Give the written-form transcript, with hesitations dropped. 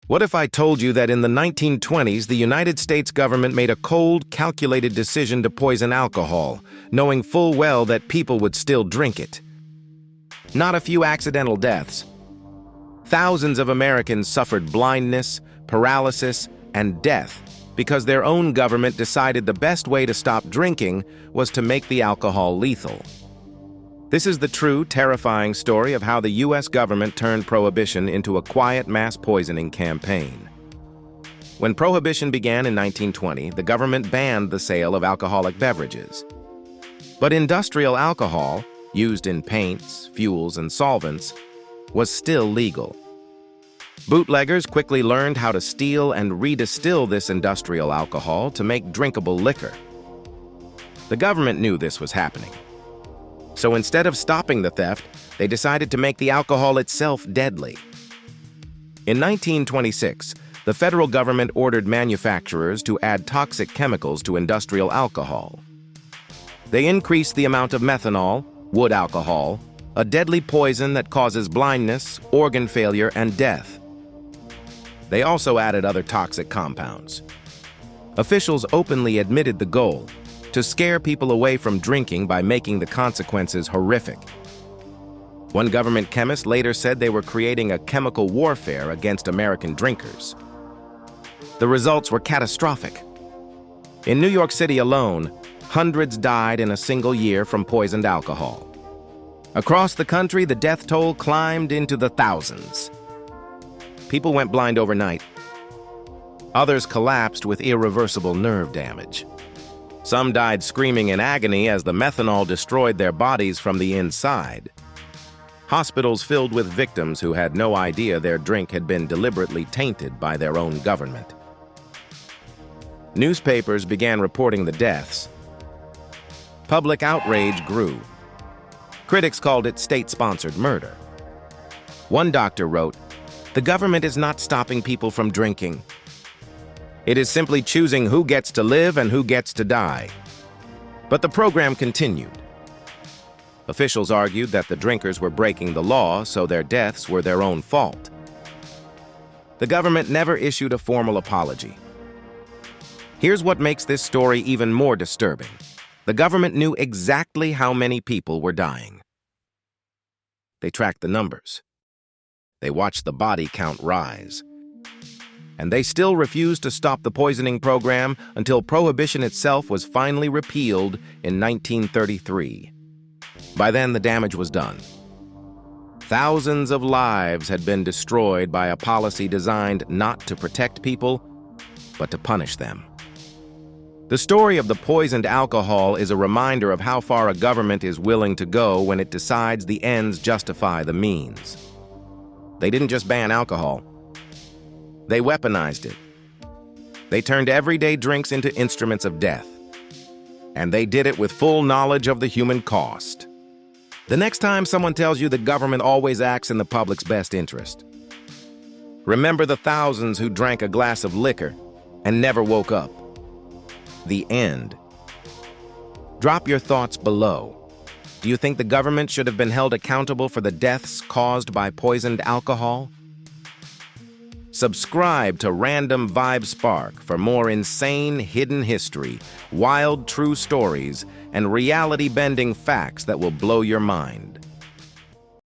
What if I told you that in the 1920s, the United States government made a cold, calculated decision to poison alcohol, knowing full well that people would still drink it? Not a few accidental deaths. Thousands of Americans suffered blindness, paralysis, and death because their own government decided the best way to stop drinking was to make the alcohol lethal. This is the true, terrifying story of how the U.S. government turned Prohibition into a quiet mass poisoning campaign. When Prohibition began in 1920, the government banned the sale of alcoholic beverages. But industrial alcohol, used in paints, fuels, and solvents, was still legal. Bootleggers quickly learned how to steal and redistill this industrial alcohol to make drinkable liquor. The government knew this was happening. So instead of stopping the theft, they decided to make the alcohol itself deadly. In 1926, the federal government ordered manufacturers to add toxic chemicals to industrial alcohol. They increased the amount of methanol, wood alcohol, a deadly poison that causes blindness, organ failure, and death. They also added other toxic compounds. Officials openly admitted the goal: to scare people away from drinking by making the consequences horrific. One government chemist later said they were creating a chemical warfare against American drinkers. The results were catastrophic. In New York City alone, hundreds died in a single year from poisoned alcohol. Across the country, the death toll climbed into the thousands. People went blind overnight. Others collapsed with irreversible nerve damage. Some died screaming in agony as the methanol destroyed their bodies from the inside. Hospitals filled with victims who had no idea their drink had been deliberately tainted by their own government. Newspapers began reporting the deaths. Public outrage grew. Critics called it state-sponsored murder. One doctor wrote, "The government is not stopping people from drinking. It is simply choosing who gets to live and who gets to die." But the program continued. Officials argued that the drinkers were breaking the law, so their deaths were their own fault. The government never issued a formal apology. Here's what makes this story even more disturbing. The government knew exactly how many people were dying. They tracked the numbers. They watched the body count rise. And they still refused to stop the poisoning program until Prohibition itself was finally repealed in 1933. By then, the damage was done. Thousands of lives had been destroyed by a policy designed not to protect people, but to punish them. The story of the poisoned alcohol is a reminder of how far a government is willing to go when it decides the ends justify the means. They didn't just ban alcohol. They weaponized it. They turned everyday drinks into instruments of death. And they did it with full knowledge of the human cost. The next time someone tells you the government always acts in the public's best interest, remember the thousands who drank a glass of liquor and never woke up. The end. Drop your thoughts below. Do you think the government should have been held accountable for the deaths caused by poisoned alcohol? Subscribe to Random Vibe Spark for more insane hidden history, wild true stories, and reality-bending facts that will blow your mind.